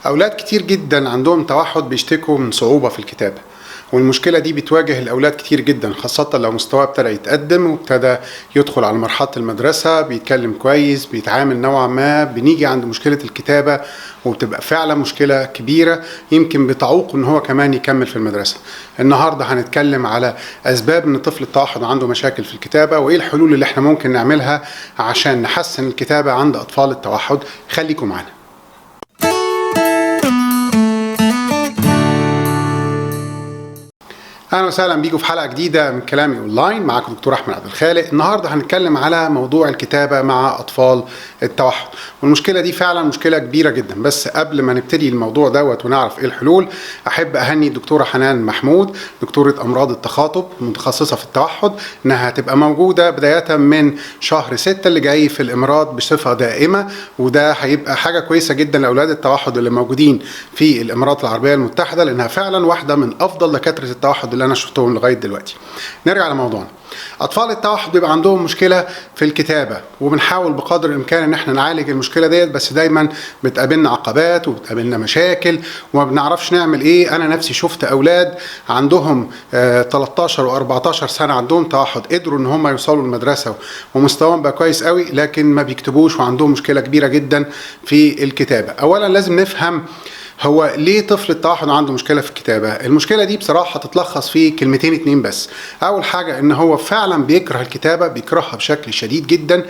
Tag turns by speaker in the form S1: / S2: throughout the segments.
S1: أولاد كتير جدا عندهم توحد بيشتكوا من صعوبة في الكتابة، والمشكلة دي بتواجه الأولاد كتير جدا، خاصة لو مستواه ابتدى يتقدم وابتدى يدخل على مرحلة المدرسة، بيتكلم كويس، بيتعامل نوعا ما، بنيجي عند مشكلة الكتابة وبتبقى فعلا مشكلة كبيرة يمكن بتعوق ان هو كمان يكمل في المدرسة. النهاردة هنتكلم على أسباب ان طفل التوحد عنده مشاكل في الكتابة، وإيه الحلول اللي احنا ممكن نعملها عشان نحسن الكتابة عند أطفال التوحد. خليكم معنا. اهلا وسهلا بيكم في حلقه جديده من كلامي اونلاين. معاكم دكتور احمد عبد الخالق. النهارده هنتكلم على موضوع الكتابه مع اطفال التوحد، والمشكله دي فعلا مشكله كبيره جدا. بس قبل ما نبتدي الموضوع دوت ونعرف ايه الحلول، احب اهني الدكتوره حنان محمود، دكتوره امراض التخاطب متخصصه في التوحد، انها هتبقى موجوده بدايه من شهر 6 اللي جاي في الامارات بصفه دائمه، وده هيبقى حاجه كويسه جدا لاولاد التوحد اللي موجودين في الامارات العربيه المتحده، لانها فعلا واحده من افضل دكاتره التوحد اللي انا شفتهم لغايه دلوقتي. نرجع لموضوعنا. اطفال التوحد بيبقى عندهم مشكله في الكتابه، وبنحاول بقدر الامكان ان احنا نعالج المشكله ديت، بس دايما بتقابلنا عقبات وبتقابلنا مشاكل وما بنعرفش نعمل ايه. انا نفسي شفت اولاد عندهم 13 و14 سنه عندهم توحد، قدروا ان هم يوصلوا المدرسه ومستواهم بقى كويس قوي، لكن ما بيكتبوش وعندهم مشكله كبيره جدا في الكتابه. اولا لازم نفهم هو ليه طفل التوحد عنده مشكلة في الكتابة. المشكلة دي بصراحة تتلخص في كلمتين اتنين بس. أول حاجة إن هو فعلا بيكره الكتابة، بيكرهها بشكل شديد جدا.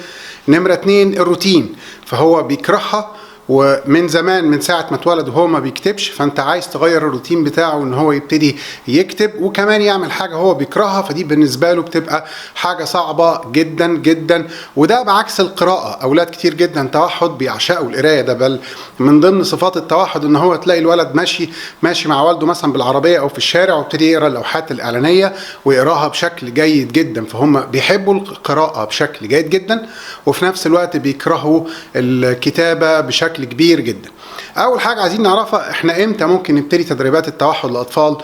S1: نمرة اتنين الروتين، فهو بيكرهها ومن زمان، من ساعة ما اتولد وهو ما بيكتبش، فانت عايز تغير الروتين بتاعه ان هو يبتدي يكتب وكمان يعمل حاجة هو بيكرهها، فدي بالنسبة له بتبقى حاجة صعبة جدا جدا. وده بعكس القراءة. اولاد كتير جدا توحد بيعشقوا القراية، ده بل من ضمن صفات التوحد ان هو تلاقي الولد ماشي مع والده مثلا بالعربية او في الشارع وابتدي يقرا اللوحات الاعلانية ويقراها بشكل جيد جدا، فهم بيحبوا القراءة بشكل جيد جدا وفي نفس الوقت بيكرهوا الكتابة بشكل كبير جدا. اول حاجه عايزين نعرفها، احنا امتى ممكن نبتدي تدريبات التوحد للاطفال،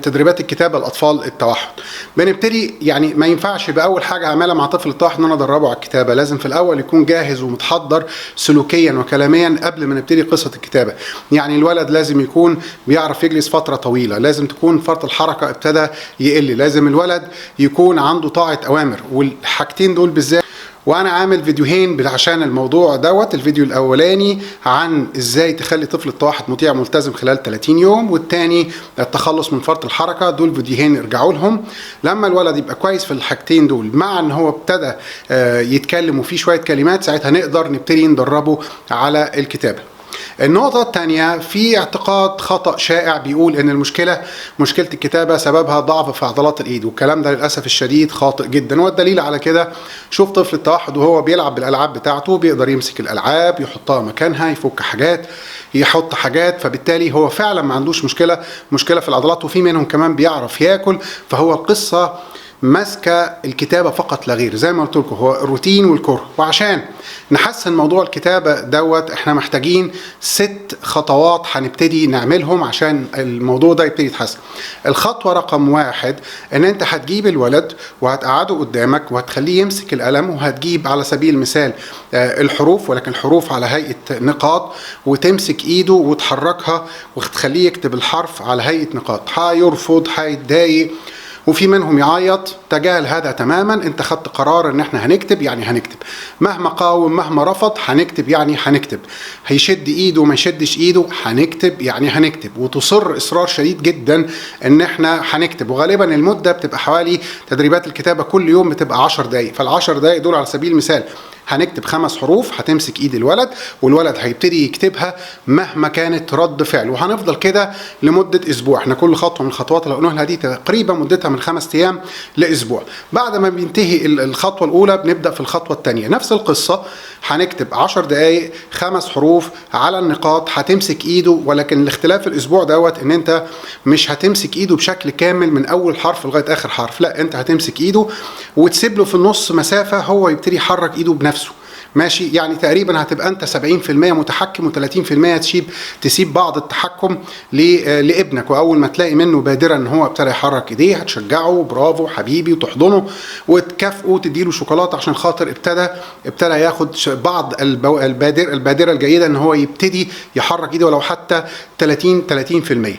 S1: تدريبات الكتابه لاطفال التوحد. بنبتدي يعني ما ينفعش باول حاجه اعملها مع طفل التوحد ان انا ادربه على الكتابه، لازم في الاول يكون جاهز ومتحضر سلوكيا وكلاميا قبل ما نبتدي قصه الكتابه. يعني الولد لازم يكون بيعرف يجلس فتره طويله، لازم تكون فرط الحركه ابتدى يقل، لازم الولد يكون عنده طاعه اوامر، والحاجتين دول بالذات. وانا عامل فيديوهين عشان الموضوع دوت. الفيديو الاولاني عن ازاي تخلي طفل التوحد مطيع ملتزم خلال 30 يوم، والتاني التخلص من فرط الحركه. دول فيديوهين ارجعوا لهم. لما الولد يبقى كويس في الحاجتين دول، مع ان هو ابتدى يتكلم وفيه شويه كلمات، ساعتها نقدر نبتدي ندربه على الكتابه. النقطة الثانية، في اعتقاد خطأ شائع بيقول ان مشكلة الكتابة سببها ضعف في عضلات الايد، والكلام ده للأسف الشديد خاطئ جدا. والدليل على كده، شوف طفل التوحد وهو بيلعب بالألعاب بتاعته، بيقدر يمسك الألعاب يحطها مكانها، يفك حاجات، يحط حاجات، فبالتالي هو فعلا ما عندوش مشكلة في العضلات، وفي منهم كمان بيعرف ياكل. فهو القصة ماسكه الكتابه فقط لا غير. زي ما قلت لكم، هو الروتين والكره. وعشان نحسن موضوع الكتابه دوت، احنا محتاجين 6 خطوات هنبتدي نعملهم عشان الموضوع ده يبتدي يتحسن. الخطوه رقم 1، ان انت هتجيب الولد وهتقعده قدامك وهتخليه يمسك القلم، وهتجيب على سبيل المثال الحروف، ولكن الحروف على هيئه نقاط، وتمسك ايده وتحركها وتخليه يكتب الحرف على هيئه نقاط. هيرفض، هيتضايق، وفي منهم يعيط. تجاهل هذا تماما. انت خدت قرار ان احنا هنكتب يعني هنكتب، مهما قاوم مهما رفض هنكتب يعني هنكتب. هيشد ايده وما يشدش ايده هنكتب يعني هنكتب. وتصر اصرار شديد جدا ان احنا هنكتب. وغالبا المده بتبقى حوالي، تدريبات الكتابه كل يوم بتبقى 10 دقائق، فال10 دقائق دول على سبيل المثال هنكتب 5 حروف، هتمسك ايد الولد والولد هيبتدي يكتبها مهما كانت رد فعل، وهنفضل كده لمدة اسبوع. احنا كل خطوة من الخطوات اللي قلناها دي تقريبا مدتها من 5 ايام لاسبوع. بعد ما بينتهي الخطوة الاولى بنبدأ في الخطوة الثانية، نفس القصة. هنكتب 10 دقائق 5 حروف على النقاط، هتمسك ايده، ولكن الاختلاف الاسبوع دوت ان انت مش هتمسك ايده بشكل كامل من اول حرف لغاية اخر حرف، لا، انت هتمسك ايده وتسيب له في النص مسافة هو يبتدي يحرك ايده بنفسه. ماشي، يعني تقريبا هتبقى انت 70% متحكم و30% تسيب بعض التحكم لابنك. واول ما تلاقي منه بادره ان هو ابتدى يحرك ايديه هتشجعه برافو حبيبي وتحضنه وتكافئه وتديله شوكولاته عشان خاطر ابتدى ياخد بعض البادره الجيده ان هو يبتدي يحرك ايده ولو حتى 30%.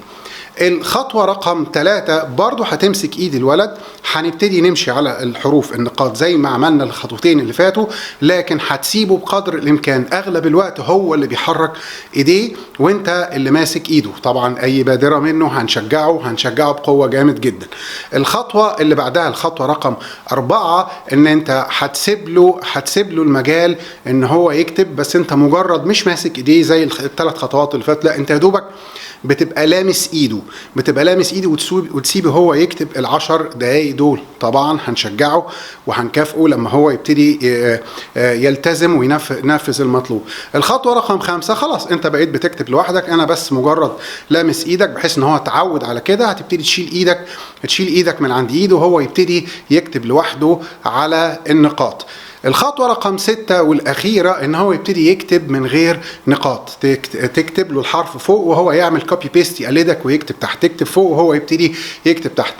S1: الخطوة رقم 3 برضو هتمسك ايد الولد، هنبتدي نمشي على الحروف النقاط زي ما عملنا الخطوتين اللي فاتوا، لكن هتسيبه بقدر الامكان اغلب الوقت هو اللي بيحرك ايديه وانت اللي ماسك ايده. طبعا اي بادرة منه هنشجعه بقوة جامد جدا. الخطوة اللي بعدها الخطوة رقم 4 ان انت هتسيب له المجال ان هو يكتب، بس انت مجرد مش ماسك ايديه زي ال3 خطوات اللي فاتت، لا انت يا دوبك بتبقى لامس ايده وتسيبه هو يكتب ال10 دقايق دول. طبعا هنشجعه وهنكافئه لما هو يبتدي يلتزم وينفذ المطلوب. الخطوة رقم 5 خلاص انت بقيت بتكتب لوحدك، انا بس مجرد لامس ايدك بحيث ان هو اتعود على كده. هتبتدي تشيل ايدك من عند ايده وهو يبتدي يكتب لوحده على النقاط. الخطوة رقم 6 والأخيرة إن هو يبتدي يكتب من غير نقاط، تكتب له الحرف فوق وهو يعمل كوبي بيست يقلدك ويكتب تحت، تكتب فوق وهو يبتدي يكتب تحت.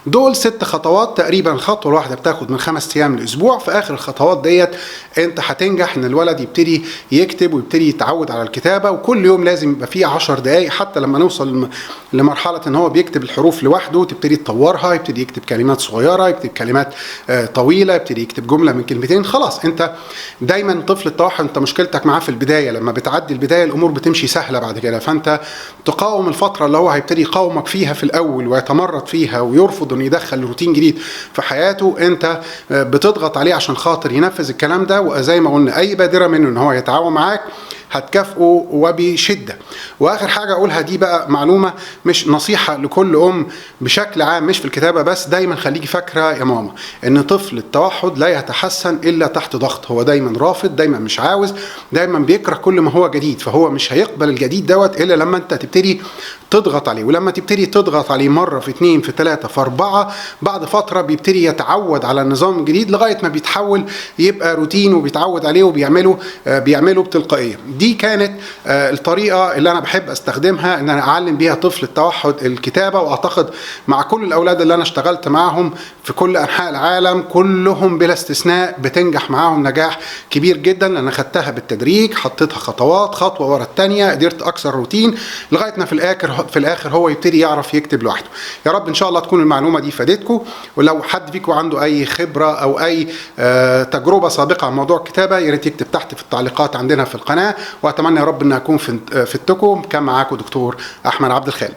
S1: دول 6 خطوات تقريبا، الخطوة الواحدة بتاخد من 5 أيام لأسبوع. في آخر الخطوات ديت أنت هتنجح إن الولد يبتدي يكتب ويبتدي يتعود على الكتابة، وكل يوم لازم يبقى فيه 10 دقايق حتى لما نوصل لمرحلة إن هو بيكتب الحروف لوحده تبتدي تطورها، يبتدي يكتب كلمات صغيرة، يكتب كلمات طويلة، يبتدي يكتب جملة من كلمتين. خلاص أنت دايما طفل التوحد أنت مشكلتك معاه في البداية، لما بتعدي البداية الأمور بتمشي سهلة بعد كده، فأنت تقاوم الفترة اللي هو هيبتدي يقاومك فيها في الأول ويتمرد فيها ويرفض انه يدخل روتين جديد في حياته. انت بتضغط عليه عشان خاطر ينفذ الكلام ده، وزي ما قلنا اي بادرة منه ان هو يتعاون معاك هتكافئه وبشدة. واخر حاجة اقولها دي بقى معلومة مش نصيحة لكل ام بشكل عام مش في الكتابة بس، دايما خليكي فاكرة يا ماما ان طفل التوحد لا يتحسن الا تحت ضغط. هو دايما رافض، دايما مش عاوز، دايما بيكره كل ما هو جديد، فهو مش هيقبل الجديد دوت الا لما انت تبتدي تضغط عليه. ولما تبتدي تضغط عليه مرة في 2 في 3 في 4 بعد فترة بيبتدي يتعود على النظام الجديد لغاية ما بيتحول يبقى روتين وبيتعود عليه وبيعمله بتلقائية. دي كانت الطريقة اللي أنا بحب أستخدمها إن أنا أعلم بيها طفل التوحد الكتابة، وأعتقد مع كل الأولاد اللي أنا اشتغلت معهم في كل أنحاء العالم كلهم بلا استثناء بتنجح معاهم نجاح كبير جدا، لأن خدتها بالتدريج، حطيتها خطوات خطوة ورا الثانية، قدرت أكسر روتين لغاية ما في الآخر هو يبتدي يعرف يكتب لوحده. يا رب إن شاء الله تكون المعلومة دي فادتكم، ولو حد فيكم عنده أي خبرة أو أي تجربة سابقة عن موضوع الكتابة يا ريت يكتب تحت في التعليقات عندنا في القناة، وأتمنى يا رب إن أكون فدتكم. كان معاكم دكتور أحمد عبد الخالق.